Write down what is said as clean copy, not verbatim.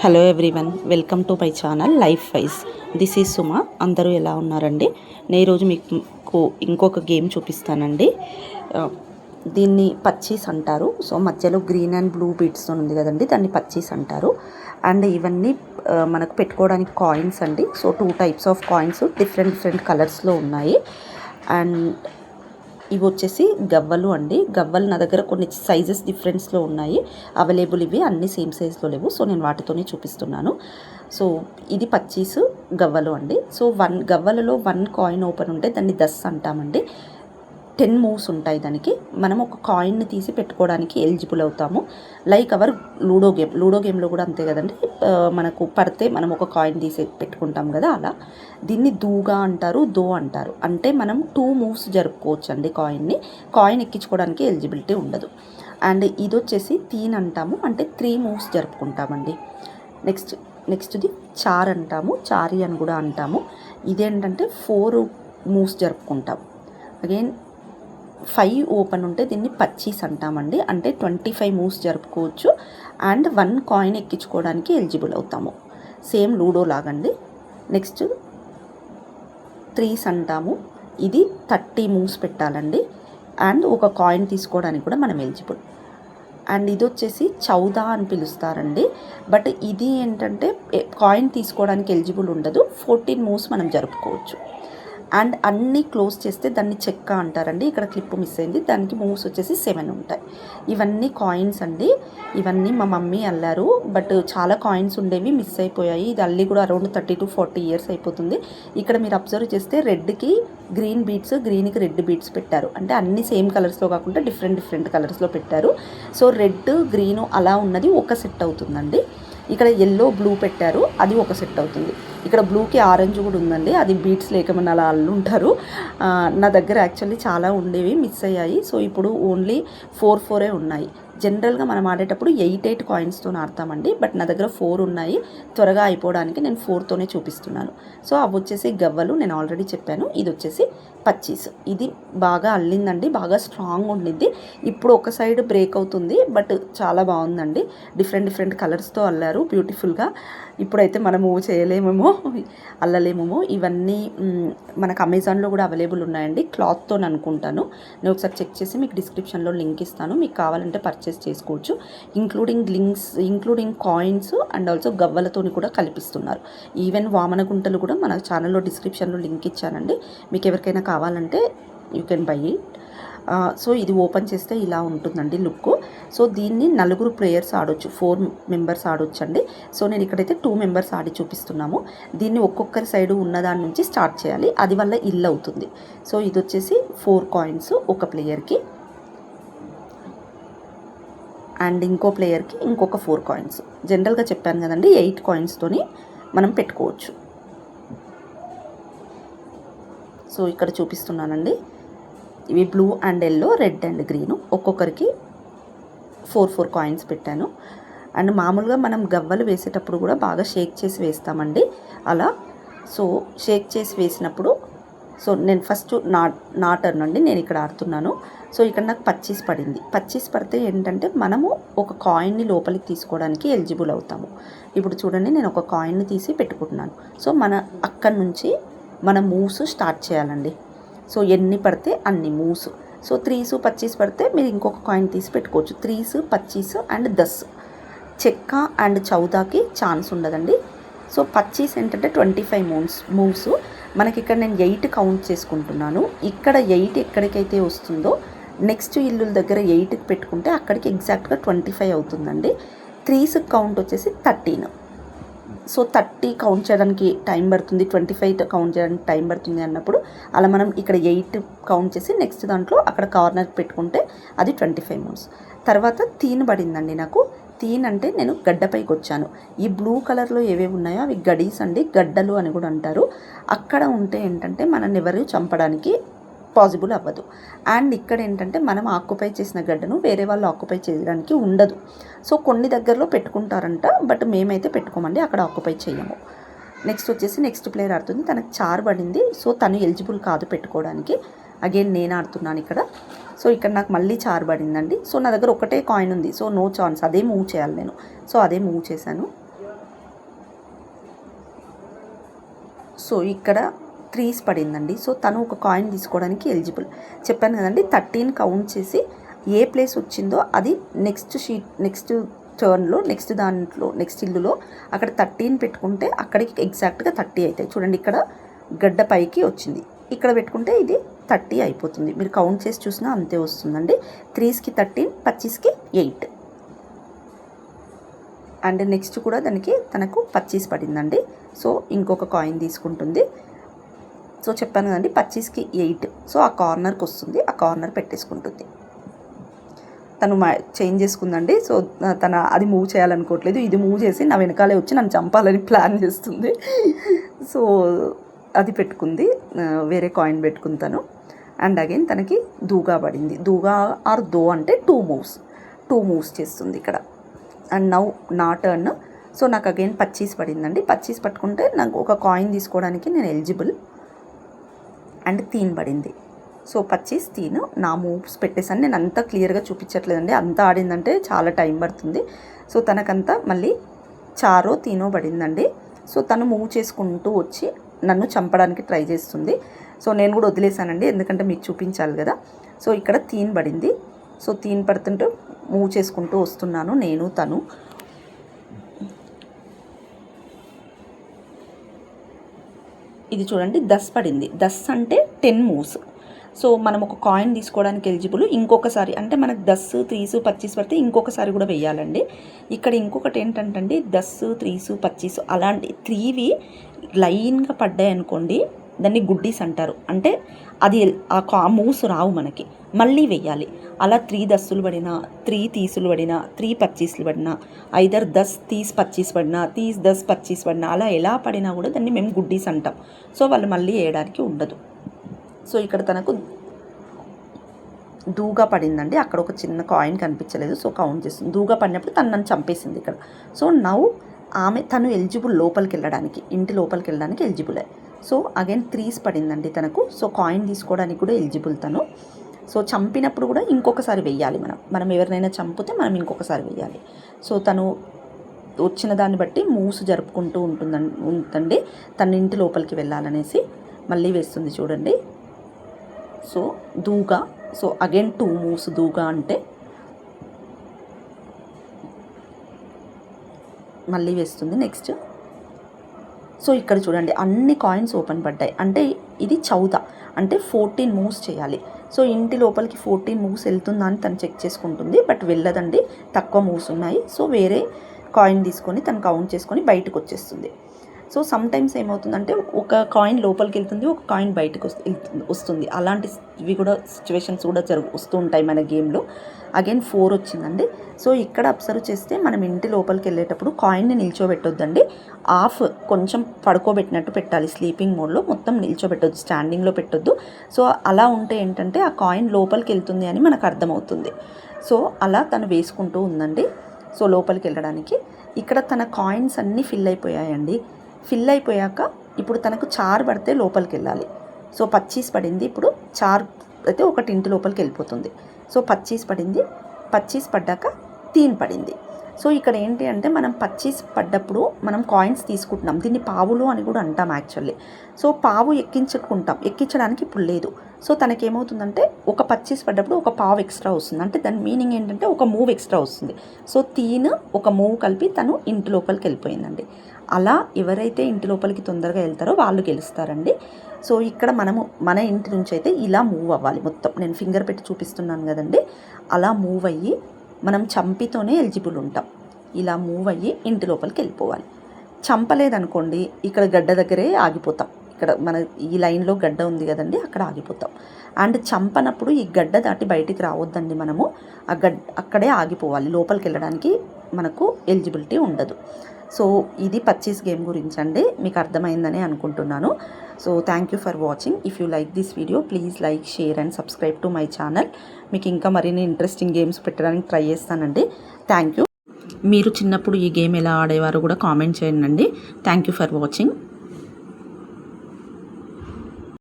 Hello everyone, welcome to my channel life wise. This is Suma. అందరూ ఎలా ఉన్నారండి? నేను ఈరోజు మీకు ఇంకొక గేమ్ చూపిస్తానండి. దీన్ని పచ్చీస్ అంటారు. సో మధ్యలో గ్రీన్ అండ్ బ్లూ బీట్స్తో ఉంది కదండి, దాన్ని పచ్చీస్ అంటారు. అండ్ ఇవన్నీ మనకు పెట్టుకోవడానికి కాయిన్స్ అండి. So 2 types of coins different కలర్స్లో ఉన్నాయి. అండ్ ఇవి వచ్చేసి గవ్వలు అండి. గవ్వలు నా దగ్గర కొన్ని సైజెస్ డిఫరెన్స్లో ఉన్నాయి అవైలబుల్. ఇవి అన్ని సేమ్ సైజ్లో లేవు, సో నేను వాటితోనే చూపిస్తున్నాను. సో ఇది పచ్చీసు గవ్వలు అండి. సో గవ్వలలో 1 కాయిన్ ఓపెన్ ఉంటే దాన్ని 10 అంటామండి. 10 మూవ్స్ ఉంటాయి దానికి. మనం ఒక కాయిన్ని తీసి పెట్టుకోవడానికి ఎలిజిబుల్ అవుతాము. లైక్ అవర్ లూడో గేమ్లో కూడా అంతే కదండి. మనకు పడితే మనం ఒక కాయిన్ తీసి పెట్టుకుంటాం కదా, అలా దీన్ని దూగా అంటారు, దో అంటారు. అంటే మనం 2 మూవ్స్ జరుపుకోవచ్చు అండి. కాయిన్ ఎక్కించుకోవడానికి ఎలిజిబిలిటీ ఉండదు. అండ్ ఇది వచ్చేసి తీన్ అంటాము, అంటే 3 మూవ్స్ జరుపుకుంటామండి. నెక్స్ట్ది చార్ అంటాము, చారీ అని కూడా అంటాము. ఇదేంటంటే 4 మూవ్స్ జరుపుకుంటాం. అగైన్ 5 ఓపెన్ ఉంటే దీన్ని పచ్చీస్ అంటామండి. అంటే 25 మూవ్స్ జరుపుకోవచ్చు. అండ్ 1 కాయిన్ ఎక్కించుకోవడానికి ఎలిజిబుల్ అవుతాము, సేమ్ లూడో లాగండి. నెక్స్ట్ 3s అంటాము. ఇది 30 మూవ్స్ పెట్టాలండి. అండ్ ఒక కాయిన్ తీసుకోవడానికి కూడా మనం ఎలిజిబుల్. అండ్ ఇది వచ్చేసి చౌదా అని పిలుస్తారండి. బట్ ఇది ఏంటంటే కాయిన్ తీసుకోవడానికి ఎలిజిబుల్ ఉండదు. 14 మూవ్స్ మనం జరుపుకోవచ్చు. అండ్ అన్నీ క్లోజ్ చేస్తే దాన్ని చెక్క అంటారండి. ఇక్కడ క్లిప్ మిస్ అయింది, దానికి మూవ్స్ వచ్చేసి 7 ఉంటాయి. ఇవన్నీ కాయిన్స్ అండి. ఇవన్నీ మా మమ్మీ అల్లారు, బట్ చాలా కాయిన్స్ ఉండేవి మిస్ అయిపోయాయి. ఇది అల్లి కూడా అరౌండ్ 30 to 40 ఇయర్స్ అయిపోతుంది. ఇక్కడ మీరు అబ్జర్వ్ చేస్తే రెడ్కి గ్రీన్ బీడ్స్, గ్రీన్కి రెడ్ బీడ్స్ పెట్టారు. అంటే అన్ని సేమ్ కలర్స్లో కాకుండా డిఫరెంట్ కలర్స్లో పెట్టారు. సో రెడ్, గ్రీను అలా ఉన్నది ఒక సెట్ అవుతుందండి. ఇక్కడ ఎల్లో, బ్లూ పెట్టారు, అది ఒక సెట్ అవుతుంది. ఇక్కడ బ్లూకి ఆరెంజ్ కూడా ఉందండి, అది బీట్స్ లేకమని అలా అల్లుంటారు. నా దగ్గర యాక్చువల్లీ చాలా ఉండేవి, మిస్ అయ్యాయి. సో ఇప్పుడు ఓన్లీ 4 ఉన్నాయి. జనరల్గా మనం ఆడేటప్పుడు 8 కాయిన్స్తో ఆడతామండి. బట్ నా దగ్గర 4 ఉన్నాయి. త్వరగా అయిపోవడానికి నేను 4తోనే చూపిస్తున్నాను. సో అవి వచ్చేసి గవ్వలు, నేను ఆల్రెడీ చెప్పాను. ఇది వచ్చేసి పచ్చీస్. ఇది బాగా అల్లిందండి, బాగా స్ట్రాంగ్ ఉండిద్ది. ఇప్పుడు ఒక సైడ్ బ్రేక్ అవుతుంది, బట్ చాలా బాగుందండి. డిఫరెంట్ కలర్స్తో అల్లారు బ్యూటిఫుల్గా. ఇప్పుడైతే మనము చేయలేమేమో, అల్లలేమేమో. ఇవన్నీ మనకు అమెజాన్లో కూడా అవైలబుల్ ఉన్నాయండి, క్లాత్తో అనుకుంటాను. నేను ఒకసారి చెక్ చేసి మీకు డిస్క్రిప్షన్లో లింక్ ఇస్తాను, మీకు కావాలంటే పర్చేస్ చేసుకోవచ్చు. ఇంక్లూడింగ్ కాయిన్స్ అండ్ ఆల్సో గవ్వలతోని కూడా కల్పిస్తున్నారు. ఈవెన్ వామన గుంటలు కూడా మన ఛానల్లో డిస్క్రిప్షన్లో లింక్ ఇచ్చానండి. మీకు ఎవరికైనా కావాలంటే you can buy it. So ఇది ఓపెన్ చేస్తే ఇలా ఉంటుందండి లుక్. సో దీన్ని 4 ప్లేయర్స్ ఆడొచ్చు, 4 మెంబర్స్ ఆడొచ్చు అండి. సో నేను ఇక్కడైతే 2 మెంబర్స్ ఆడి చూపిస్తున్నాము. దీన్ని ఒక్కొక్కరి సైడు ఉన్నదాని నుంచి స్టార్ట్ చేయాలి, అది వల్ల ఇల్లు అవుతుంది. సో ఇది వచ్చేసి 4 కాయిన్స్ ఒక ప్లేయర్కి, అండ్ ఇంకో ప్లేయర్కి ఇంకొక 4 కాయిన్స్. జనరల్గా చెప్పాను కదండి, 8 కాయిన్స్తోని మనం పెట్టుకోవచ్చు. సో ఇక్కడ చూపిస్తున్నానండి. ఇవి blue and yellow, red and green, ఒక్కొక్కరికి 4 కాయిన్స్ పెట్టాను. అండ్ మామూలుగా మనం గవ్వలు వేసేటప్పుడు కూడా బాగా షేక్ చేసి వేస్తామండి అలా. సో షేక్ చేసి వేసినప్పుడు, సో నేను ఫస్ట్ నా టర్న్ అండి, నేను ఇక్కడ ఆడుతున్నాను. సో ఇక్కడ నాకు పచ్చీస్ పడింది. పచ్చీస్ పడితే ఏంటంటే మనము ఒక కాయిన్ని లోపలికి తీసుకోవడానికి ఎలిజిబుల్ అవుతాము. ఇప్పుడు చూడండి, నేను ఒక కాయిన్ని తీసి పెట్టుకుంటున్నాను. సో అక్కడి నుంచి మన మూవ్స్ స్టార్ట్ చేయాలండి. సో ఎన్ని పడితే అన్ని మూవ్స్. సో 3s, 25 పడితే మీరు ఇంకొక కాయిన్ తీసి పెట్టుకోవచ్చు. 3s, 25 and 10. చెక్క అండ్ చౌదాకి ఛాన్స్ ఉండదండి. సో 25 ఏంటంటే 25 మూవ్స్. మనకి ఇక్కడ నేను 8 కౌంట్ చేసుకుంటున్నాను. ఇక్కడ 8 ఎక్కడికైతే వస్తుందో నెక్స్ట్ ఇల్లు దగ్గర 8కి పెట్టుకుంటే అక్కడికి ఎగ్జాక్ట్గా 25 అవుతుందండి. 3s కౌంట్ వచ్చేసి 13. సో 30 కౌంట్ చేయడానికి టైం పడుతుంది, 25 కౌంట్ చేయడానికి టైం పడుతుంది అన్నప్పుడు అలా మనం ఇక్కడ 8 కౌంట్ చేసి నెక్స్ట్ దాంట్లో అక్కడ కార్నర్ పెట్టుకుంటే అది 25 మూవ్స్. తర్వాత తీన్ పడిందండి నాకు. తీన్ అంటే నేను గడ్డపైకి వచ్చాను. ఈ బ్లూ కలర్లో ఏవేవి ఉన్నాయో అవి గడీస్ అండి, గడ్డలు అని కూడా అంటారు. అక్కడ ఉంటే ఏంటంటే మనల్ని ఎవరు చంపడానికి పాసిబుల్ అవ్వదు. అండ్ ఇక్కడ ఏంటంటే మనం ఆక్యుపై చేసిన గడ్డను వేరే వాళ్ళు ఆక్యుపై చేయడానికి ఉండదు. సో కొన్ని దగ్గరలో పెట్టుకుంటారంట, బట్ మేమైతే పెట్టుకోమండి, అక్కడ ఆక్యుపై చేయము. నెక్స్ట్ వచ్చేసి నెక్స్ట్ ప్లేయర్ ఆడుతుంది, తనకు చార్ పడింది. సో తను ఎలిజిబుల్ కాదు పెట్టుకోవడానికి. అగైన్ నేను ఆడుతున్నాను ఇక్కడ. సో ఇక్కడ నాకు మళ్ళీ చార్ పడిందండి. సో నా దగ్గర ఒకటే కాయిన్ ఉంది, సో నో ఛాన్స్, అదే మూవ్ చేయాలి నేను. సో అదే మూవ్ చేశాను. సో ఇక్కడ 3s పడిందండి. సో తను ఒక కాయిన్ తీసుకోవడానికి ఎలిజిబుల్. చెప్పాను కదండి 13 కౌంట్ చేసి ఏ ప్లేస్ వచ్చిందో అది నెక్స్ట్ టర్న్లో నెక్స్ట్ ఇల్లులో అక్కడ 13 పెట్టుకుంటే అక్కడికి ఎగ్జాక్ట్గా 30 అవుతాయి. చూడండి ఇక్కడ గడ్డ పైకి వచ్చింది, ఇక్కడ పెట్టుకుంటే ఇది 30 అయిపోతుంది. మీరు కౌంట్ చేసి చూసినా అంతే వస్తుందండి. 3స్కి 13, 25కి 8. అండ్ నెక్స్ట్ కూడా తనకు 25 పడిందండి. సో ఇంకొక కాయిన్ తీసుకుంటుంది. సో చెప్పాను కదండి 25కి 8. సో ఆ కార్నర్కి వస్తుంది, ఆ కార్నర్ పెట్టేసుకుంటుంది. తను చేంజ్ చేసుకుందండి. సో అది మూవ్ చేయాలనుకోవట్లేదు, ఇది మూవ్ చేసి నా వెనకాలే వచ్చి నన్ను చంపాలని ప్లాన్ చేస్తుంది. సో అది పెట్టుకుంది, వేరే కాయిన్ పెట్టుకుంటాను. అండ్ అగైన్ తనకి దూగా పడింది. దూగా ఆర్ దో అంటే 2 మూవ్స్ చేస్తుంది ఇక్కడ. అండ్ నౌ నా టర్న్. సో నాకు అగైన్ 25 పడిందండి. 25 పట్టుకుంటే నాకు ఒక కాయిన్ తీసుకోవడానికి నేను ఎలిజిబుల్. అండ్ 3 పడింది. సో 25, 3 నా మూవ్స్ పెట్టేసాను. నేను అంతా క్లియర్గా చూపించట్లేదండి, అంతా ఆడిందంటే చాలా టైం పడుతుంది. సో తనకంతా మళ్ళీ 4, 3 పడిందండి. సో తను మూవ్ చేసుకుంటూ వచ్చి నన్ను చంపడానికి ట్రై చేస్తుంది. సో నేను కూడా వదిలేసానండి, ఎందుకంటే మీకు చూపించాలి కదా. సో ఇక్కడ 3 పడింది. సో 3 పడుతుంటే మూవ్ చేసుకుంటూ వస్తున్నాను నేను, తను. ఇది చూడండి 10 పడింది. 10 అంటే 10 మూవ్స్. సో మనం ఒక కాయిన్ తీసుకోవడానికి ఎలిజిబుల్. ఇంకొకసారి అంటే మనకు 10, 3s, 25 పడితే ఇంకొకసారి కూడా వేయాలండి. ఇక్కడ ఇంకొకటి ఏంటంటే 10, 3s, 25 అలాంటి 3వి లైన్గా పడ్డాయి అనుకోండి, దాన్ని గుడ్డీస్ అంటారు. అంటే అది ఆ మూవ్స్ రావు మనకి, మళ్ళీ వెయ్యాలి. అలా 3 10లు పడినా, 3 30లు పడినా, 3 25లు పడినా, ఐదర్ 10 30 25 పడినా, 30 10 25 పడినా, అలా ఎలా పడినా కూడా దాన్ని మేము గుడ్డీస్ అంటాం. సో వాళ్ళు మళ్ళీ వేయడానికి ఉండదు. సో ఇక్కడ తనకు దూగా పడిందండి. అక్కడ ఒక చిన్న కాయిన్ కనిపించలేదు, సో కౌంట్ చేస్తుంది. దూగా పడినప్పుడు తను నన్ను చంపేసింది ఇక్కడ. సో నౌ తను ఎలిజిబుల్ లోపలికి వెళ్ళడానికి, ఇంటి లోపలికి వెళ్ళడానికి ఎలిజిబుల్. సో అగైన్ 3s పడిందండి తనకు. సో కాయిన్ తీసుకోవడానికి కూడా ఎలిజిబుల్ తను. సో చంపినప్పుడు కూడా ఇంకొకసారి వెయ్యాలి. మనం ఎవరినైనా చంపితే మనం ఇంకొకసారి వెయ్యాలి. సో తను వచ్చిన దాన్ని బట్టి మూవ్స్ జరుపుకుంటూ ఉంటుందండి. తన ఇంటి లోపలికి వెళ్ళాలనేసి మళ్ళీ వేస్తుంది చూడండి. సో దూగా. సో అగైన్ 2 మూవ్స్ దూగా అంటే మళ్ళీ వేస్తుంది నెక్స్ట్. సో ఇక్కడ చూడండి అన్ని కాయిన్స్ ఓపెన్ పడ్డాయి. అంటే ఇది చౌదా, అంటే 14 మూవ్స్ చేయాలి. సో ఇంటి లోపలికి 14 మూవ్స్ వెళ్తుందా అని తను చెక్ చేసుకుంటుంది, బట్ వెళ్ళదండి, తక్కువ మూవ్స్ ఉన్నాయి. సో వేరే కాయిన్ తీసుకొని తను కౌంట్ చేసుకొని బయటకు వచ్చేస్తుంది. సో సమ్ టైమ్స్ ఏమవుతుందంటే ఒక కాయిన్ లోపలికి వెళ్తుంది, ఒక కాయిన్ బయటకు వస్తుంది. అలాంటివి కూడా సిచ్యువేషన్స్ కూడా వస్తూ ఉంటాయి మన గేమ్లో. అగైన్ 4 వచ్చిందండి. సో ఇక్కడ అబ్జర్వ్ చేస్తే మనం ఇంటి లోపలికి వెళ్ళేటప్పుడు కాయిన్ని నిల్చోబెట్టొద్దండి, ఆఫ్ కొంచెం పడుకోబెట్టినట్టు పెట్టాలి. స్లీపింగ్ మోడ్లో మొత్తం నిల్చోబెట్టొద్దు, స్టాండింగ్లో పెట్టొద్దు. సో అలా ఉంటే ఏంటంటే ఆ కాయిన్ లోపలికి వెళ్తుంది అని మనకు అర్థమవుతుంది. సో అలా తను వేసుకుంటూ ఉందండి. సో లోపలికి వెళ్ళడానికి ఇక్కడ తన కాయిన్స్ అన్నీ ఫిల్ అయిపోయాయండి. ఫిల్ అయిపోయాక ఇప్పుడు తనకు 4 పడితే లోపలికి వెళ్ళాలి. సో 25 పడింది. ఇప్పుడు 4 అయితే ఒకటి ఇంటి లోపలికి వెళ్ళిపోతుంది. సో 25 పడింది. 25 పడ్డాక 3 పడింది. సో ఇక్కడ ఏంటి అంటే మనం 25 పడ్డప్పుడు మనం కాయిన్స్ తీసుకుంటున్నాం. దీన్ని పావులు అని కూడా అంటాం యాక్చువల్లీ. సో పావు ఎక్కించడానికి ఇప్పుడు లేదు. సో తనకేమవుతుందంటే ఒక 25 పడ్డప్పుడు ఒక పావు ఎక్స్ట్రా వస్తుంది. అంటే దాని మీనింగ్ ఏంటంటే ఒక మూవ్ ఎక్స్ట్రా వస్తుంది. సో 3 ఒక మూవ్ కలిపి తను ఇంటి లోపలికి వెళ్ళిపోయిందండి. అలా ఎవరైతే ఇంటి లోపలికి తొందరగా వెళ్తారో వాళ్ళు గెలుస్తారండి. సో ఇక్కడ మన ఇంటి నుంచి అయితే ఇలా మూవ్ అవ్వాలి మొత్తం. నేను ఫింగర్ పెట్టి చూపిస్తున్నాను కదండి, అలా మూవ్ అయ్యి మనం చంపితోనే ఎలిజిబుల్ ఉంటాం. ఇలా మూవ్ అయ్యి ఇంటి లోపలికి వెళ్ళిపోవాలి. చంపలేదనుకోండి ఇక్కడ గడ్డ దగ్గరే ఆగిపోతాం. ఇక్కడ మన ఈ లైన్లో గడ్డ ఉంది కదండి, అక్కడ ఆగిపోతాం. అండ్ చంపనప్పుడు ఈ గడ్డ దాటి బయటికి రావద్దండి. మనము అక్కడే ఆగిపోవాలి. లోపలికి వెళ్ళడానికి మనకు ఎలిజిబిలిటీ ఉండదు. సో ఇది 25 గేమ్ గురించి అండి. మీకు అర్థమైందని అనుకుంటున్నాను. So thank you for watching. If you like this video please like, share and subscribe to my channel. మీకు ఇంకా మరిన్ని ఇంట్రెస్టింగ్ గేమ్స్ పెట్టడానికి ట్రై చేస్తానండి. Thank you. మీరు చిన్నప్పుడు ఈ గేమ్ ఎలా ఆడేవారో కూడా కామెంట్ చేయండి. Thank you for watching.